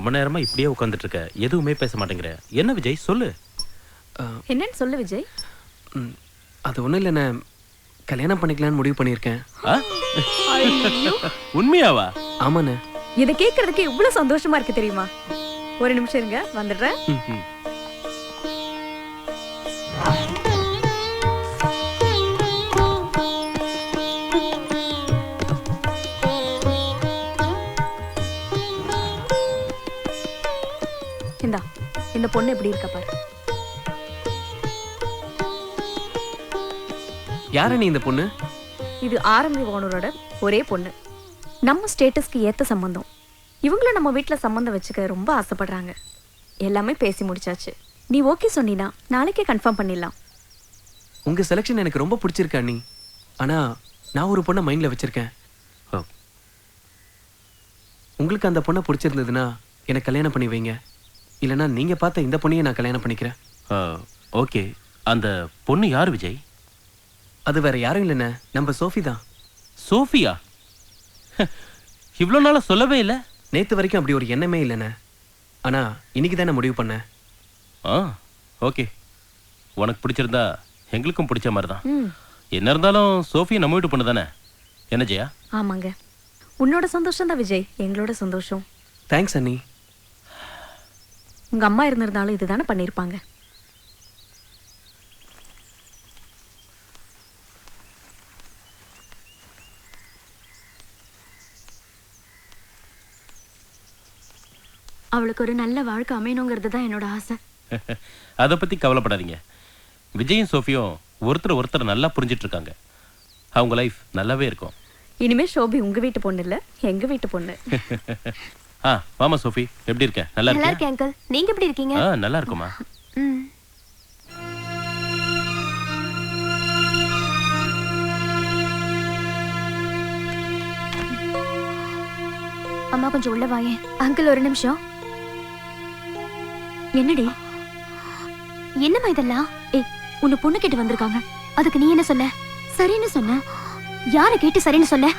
ரொம்ப நேரமா இப்படியே உட்காந்துட்டு இருக்க, எதுவுமே பேச மாட்டேங்கிற. என்ன விஜய் சொல்லு. என்னன்னு சொல்லு விஜய். அது ஒன்றும் இல்லைண்ணே, கல்யாணம் பண்ணிக்கலான்னு முடிவு பண்ணியிருக்கேன். உண்மையாவா? ஆமாண்ணே. இதை கேட்கறதுக்கு இவ்வளவு சந்தோஷமா இருக்கு தெரியுமா? ஒரு நிமிஷம் இருங்க, வந்துடுறேன். இந்தா, இந்த பொண்ணு எப்படி இருக்க பாரு. யார நீ இந்த பொண்ணு? இது ஆரம்பி ஓனரோட ஒரே பொண்ணு. நம்ம ஸ்டேட்டஸ்க்கு ஏத்த சம்பந்தம். இவங்களும் நம்ம வீட்டுல சம்பந்தம் வச்சுக்க ரொம்ப ஆசைப்படுறாங்க. எல்லாமே பேசி முடிச்சாச்சு. நீ ஓகே சொன்னீனா நாளைக்கே கன்ஃபார்ம் பண்ணிடலாம். உங்க செலக்ஷன் எனக்கு ரொம்ப பிடிச்சிருக்கா நீ. ஆனா நான் ஒரு பொண்ணை மைண்ட்ல வச்சிருக்கேன். உங்களுக்கு அந்த பொண்ணை பிடிச்சிருந்ததுன்னா எனக்கு கல்யாணம் பண்ணி வைங்க. இல்லைன்னா நீங்க பார்த்த இந்த பொண்ணையே நான் கல்யாணம் பண்ணிக்கிறேன். ஓகே. அந்த பொண்ணு யார் விஜய்? அது வேற யாரும் இல்லைண்ணே, நம்ம சோஃபி தான். சோஃபியா? இவ்வளோ நாளா சொல்லவே இல்லை. நேற்று வரைக்கும் அப்படி ஒரு எண்ணமே இல்லைண்ணே. ஆனா இன்னைக்கு தான் நான் முடிவு பண்ணேன். ஓகே. உனக்கு பிடிச்சிருந்தா எங்களுக்கும் பிடிச்ச மாதிரி தான். என்ன இருந்தாலும் சோஃபி நம்ம வீட்டு பொண்ணு தானே. என்ன ஜெயா? ஆமாங்க, உன்னோட சந்தோஷம் தான் விஜய் எங்களோட சந்தோஷம். தேங்க்ஸ் அண்ணி. உங்க அம்மா இருந்திருந்தாலும் இதுதானே பண்ணிருப்பாங்க. அவளுக்கு ஒரு நல்ல வாழ்க்கை அமையணுங்கிறது தான் என்னோட ஆசை. அதை பத்தி கவலைப்படாதீங்க. விஜயும் சோஃபியும் ஒருத்தர் நல்லா புரிஞ்சிட்டு இருக்காங்க. அவங்க லைஃப் நல்லாவே இருக்கும். இனிமே சோபி உங்க வீட்டு பொண்ணு இல்ல, எங்க வீட்டு பொண்ணு. மாமா சோஃபி எப்படி இருக்க? நல்லா இருக்கேன் அங்கிள். நீங்க எப்படி இருக்கீங்க? நல்லா இருக்குமா. அம்மா கொஞ்சம் உள்ள வாயே. அங்கிள் ஒரு நிமிஷம். என்னடி என்னம்மா இதெல்லாம்? உன்னை பொண்ணு கேட்டு வந்திருக்காங்க. அதுக்கு நீ என்ன சொன்ன? சரின்னு சொன்ன. யார கேட்டு சரின்னு சொன்ன?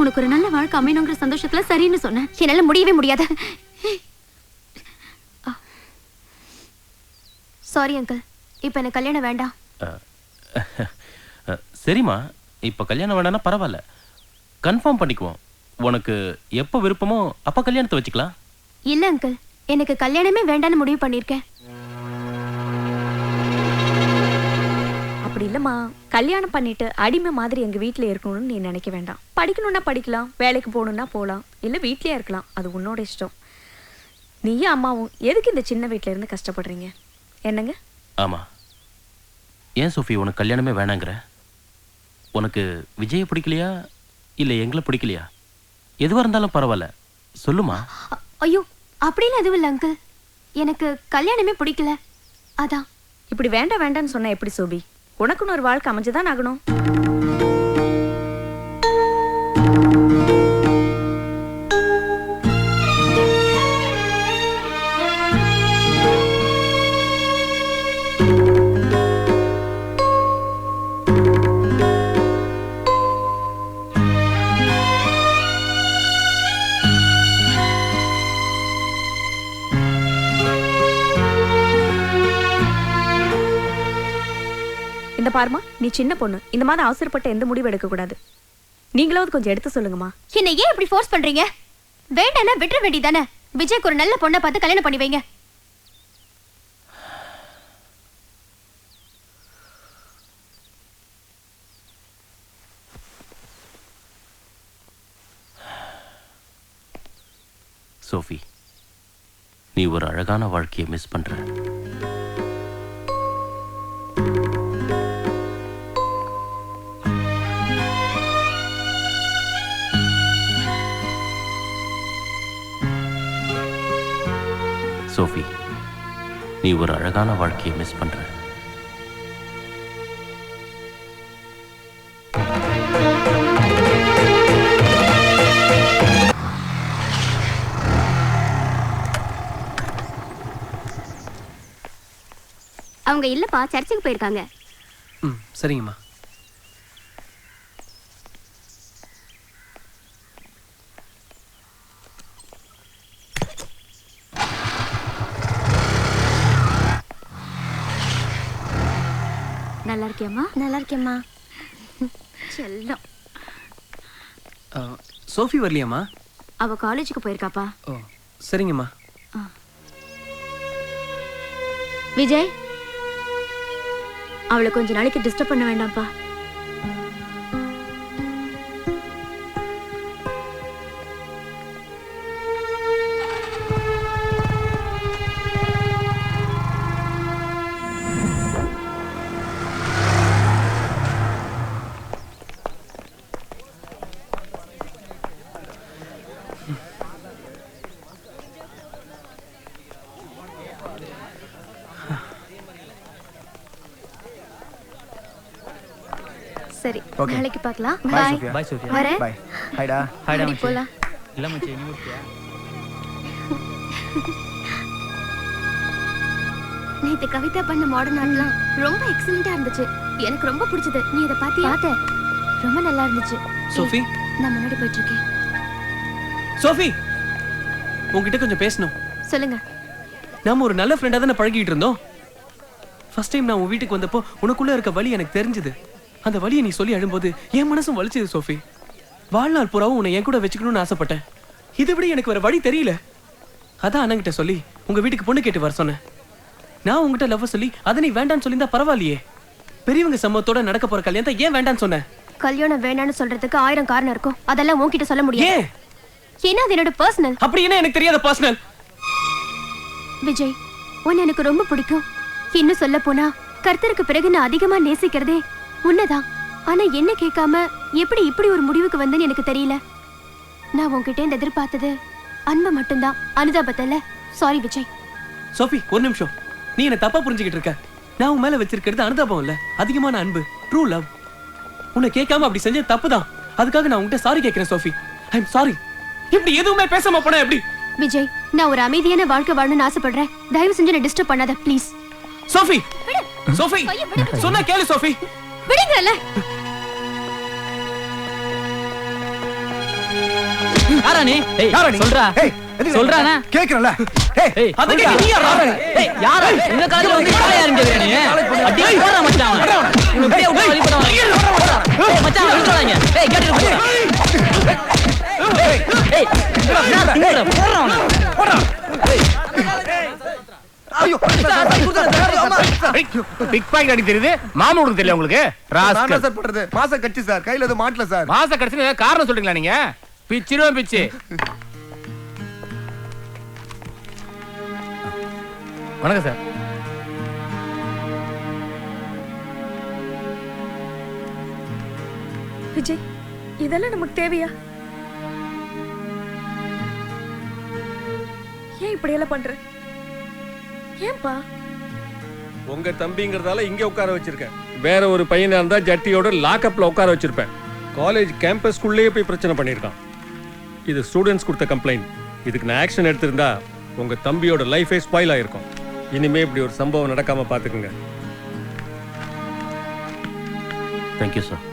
உனக்கு ஒரு நல்ல வாழ்க்கை அமையணுங்கிற சந்தோஷத்துல சரின்னு சொன்ன. என்னால முடியவே முடியாது. சாரி அங்கிள், இப்ப எனக்கு கல்யாணம் வேண்டாம். சரிம்மா, இப்ப கல்யாணம் வேண்டாம்னா பரவாயில்ல, கன்ஃபார்ம் பண்ணிக்குவோம். உனக்கு எப்ப விருப்பமோ அப்ப கல்யாணத்தை வச்சுக்கலாம். இல்ல அங்கிள், எனக்கு கல்யாணமே வேண்டாம்னு முடிவு பண்ணிருக்கேன். அப்படி இல்லம்மா, கல்யாணம் பண்ணிட்டு அடிமை மாதிரி எங்க வீட்டுல இருக்கணும்னு நீ நினைக்க வேண்டாம். படிக்கணும்னா படிக்கலாம், வேலைக்கு போகணும்னா போகலாம், இல்ல வீட்லயே இருக்கலாம். அது உன்னோட இஷ்டம். நீயும் அம்மாவும் எதுக்கு இந்த சின்ன வீட்டுல இருந்து கஷ்டப்படுறீங்க? என்னங்க? ஆமா. ஏன் சோஃபி உனக்கு கல்யாணமே வேணாங்கிற? உனக்கு விஜய பிடிக்கலையா இல்ல எங்களை பிடிக்கலையா? எதுவா இருந்தாலும் பரவாயில்ல, சொல்லுமா. ஐயோ அப்படிலாம் எதுவும் இல்லை அங்கிள், எனக்கு கல்யாணமே பிடிக்கல. அதான். இப்படி வேண்டாம் வேண்டாம்னு சொன்னா எப்படி சோபி? உனக்குன்னு ஒரு வாழ்க்கை அமைஞ்சுதான் ஆகணும். இந்த பாருமா, நீ சின்ன பொண்ணு, இந்த மாதிரி அவசரப்பட்ட எந்த முடிவு எடுக்க கூடாது. நீங்களாவது கொஞ்சம் எடுத்து சொல்லுங்கம்மா. என்ன ஏன் இப்படி ஃபோர்ஸ் பண்றீங்க? வேண்டானா விட்டுற வேண்டியதானே. விஜய்க்கு ஒரு நல்ல பொண்ணை பார்த்து கல்யாணம் பண்ணி வைங்க. சோஃபி, நீ ஒரு அழகான வாழ்க்கையை மிஸ் பண்ற. சோஃபி, நீ ஒரு அழகான வாழ்க்கையை மிஸ் பண்ற. அவங்க இல்லப்பா, சர்ச்சுக்கு போயிருக்காங்க. சரிங்கம்மா. நல்லா இருக்கியாம்மா? நல்லா இருக்கேம்மா. செல்லம். சோஃபி வரலையாம்மா? அவ காலேஜுக்கு போயிருக்காப்பா. ஓ சரிங்கம்மா. விஜய், அவளை கொஞ்ச நாளைக்கு டிஸ்டர்ப் பண்ண வேண்டாம்ப்பா. சரி, நாளைக்கு பார்க்கலாம். பாய். பாய் சோஃபியா. வரேன். பாய். ஹைடா. ஹைடா மச்சி. போலாம். இல்ல மச்சி, நீ முடிச்சியா? நேத்து கவிதா பண்ண மாடர்ன் ஆர்ட்லாம் ரொம்ப எக்ஸலென்ட்டா இருந்துச்சு. எனக்கு ரொம்ப பிடிச்சது. நீ இத பாத்தியா? பார்த்தேன். ரொம்ப நல்லா இருந்துச்சு. சோஃபி, நான் முன்னாடி போயிட்டு இருக்கேன். சோஃபி, உன்கிட்ட கொஞ்சம் பேசணும். சொல்லுங்க. நாம ஒரு நல்ல ஃப்ரெண்டா தானே பழகிட்டு இருந்தோம். ஃபர்ஸ்ட் டைம் நான் உன் வீட்டுக்கு வந்தப்போ உனக்குள்ள இருக்க வலி எனக்கு தெரிஞ்சது. அந்த வலியை நீ சொல்லி அழும்போது என் மனசும் வலிச்சது சோஃபி. வாழ்நாள் பூராவும் உன்னை என் கூட வச்சுக்கணும்னு ஆசைப்பட்டேன். இதை விட எனக்கு வேற வழி தெரியல. அதான் அண்ணங்கிட்ட சொல்லி உங்க வீட்டுக்கு பொண்ணு கேட்டு வர சொன்னேன். நான் உங்ககிட்ட லவ் சொல்லி அதை நீ வேண்டான்னு சொல்லியிருந்தா பரவாயில்லையே. பெரியவங்க சம்மத்தோட நடக்க போற கல்யாணத்தை ஏன் வேண்டான்னு சொன்னேன்? கல்யாணம் வேண்டான்னு சொல்றதுக்கு 1000 காரணம் இருக்கும். அதெல்லாம் உன்கிட்ட சொல்ல முடியாது. ஏன்? ஏன்னா அது என்னோட பர்சனல். அப்படி என்ன எனக்கு தெரியாத பர்சனல்? விஜய், உன்னை எனக்கு ரொம்ப பிடிக்கும். இன்னும் சொல்ல போனா கர்த்தருக்கு பிறகு நான் அதிகமா நேசிக்கிறதே உன்னதான். ஆனா என்ன கேட்காம எப்படி இப்படி ஒரு முடிவுக்கு வந்தேன்னு எனக்கு தெரியல. நான் உன்கிட்ட இருந்து எதிர்பார்த்தது அன்பு மட்டும்தான், அனுதாபத்தை இல்ல. சாரி விஜய். சோஃபி, ஒரு நிமிஷம். நீ என்ன தப்பா புரிஞ்சுக்கிட்டு இருக்க. நான் உன் மேல வச்சிருக்கிறது அனுதாபம் இல்ல, அதிகமான அன்பு, ட்ரூ லவ். உன்னை கேட்காம அப்படி செஞ்சது தப்புதான். அதுக்காக நான் உன்கிட்ட சாரி கேட்கிறேன் சோஃபி. I am sorry. இப்படி எதுவுமே பேசாம போனா எப்படி? விஜய், நான் ஒரு அமைதியான வாழ்க்கை வாழணும்னு ஆசைப்படுறேன். தயவு செஞ்சு என்ன டிஸ்டர்ப் பண்ணாத ப்ளீஸ். சோஃபி, சோஃபி, சொன்னா கேளு சோஃபி. விடுங்கல. யாரா நீ? சொல்றா. சொல்றானே கேக்குறல. ஏய், அதுக்கு நீ யாரா? ஏய், யாரா? இந்த காலேஜ்ல வந்து யாரா யாருங்க நீ? அடி போறா மச்சான். இவன் அப்படியே உள்ள வலி போறான். ஏய் மச்சான், விட்டுறாங்க. ஏய் கேட்டு போ. ஏய், போறா. போறா. ஐயோ, பிக் பாக்கெட் அடி தெரியுது. மாமா உங்களுக்கு தெரியல உங்களுக்கு? ராஸ்கல் சார் பண்றது. மாச கட்சி சார், கையில எதுவும் மாட்டல சார். மாச கடைசில காரணம் சொல்றீங்களா நீங்க? பிச்சிரும் பிச்சி. வணக்கம் சார். விஜய், இதெல்லாம் நமக்கு தேவையா? ஏன் இப்படி எல்லாம் பண்ற? ஏன்பா? உங்க தம்பிங்கிறதால இங்க உட்கார வச்சிருக்கேன். வேற ஒரு பையனா இருந்தா ஜட்டியோட லாக்அப்ல உட்கார வச்சிருப்பேன். காலேஜ் கேம்பஸ்குள்ளேயே போய் பிரச்சனை பண்ணிருக்கான். இது ஸ்டூடெண்ட்ஸ் கொடுத்த கம்ப்ளைண்ட். இதுக்கு நான் ஆக்ஷன் எடுத்திருந்தா உங்க தம்பியோட லைஃபே ஸ்பாயில் ஆயிருக்கும். இனிமே இப்படி ஒரு சம்பவம் நடக்காம பாத்துக்குங்க. Thank you sir.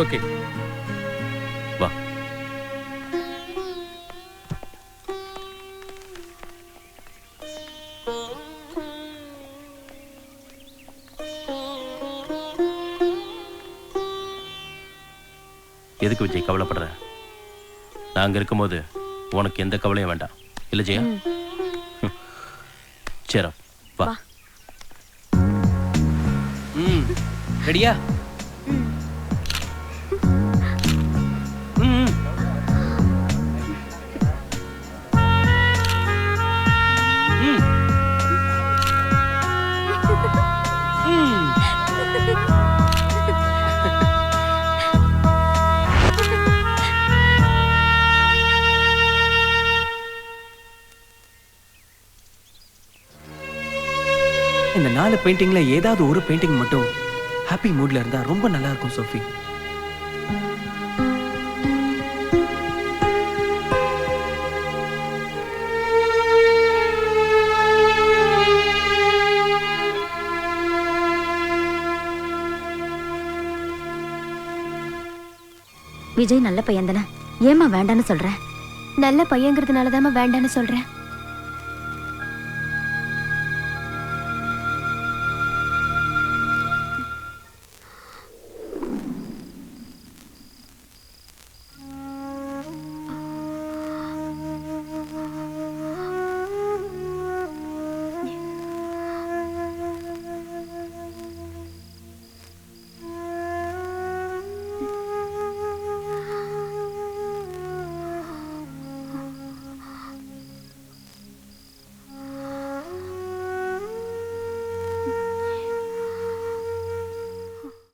ஓகே, வா. எதுக்கு விஜய் கவலைப்படுற? நான் அங்க இருக்கும்போது உனக்கு எந்த கவலையும் வேண்டாம். இல்ல ஜெயா? சரி, வா. ரெடியா? இந்த 4 பெயிண்டிங்ல ஏதாவது ஒரு பெயிண்டிங் மட்டும் ஹாப்பி மூட்ல இருந்தா ரொம்ப நல்லா இருக்கும் சோஃபி. விஜய் நல்ல பையன் தானே, ஏமா வேண்டான்னு சொல்ற? நல்ல பையங்கிறதுனால தான் வேண்டான்னு சொல்றேன்.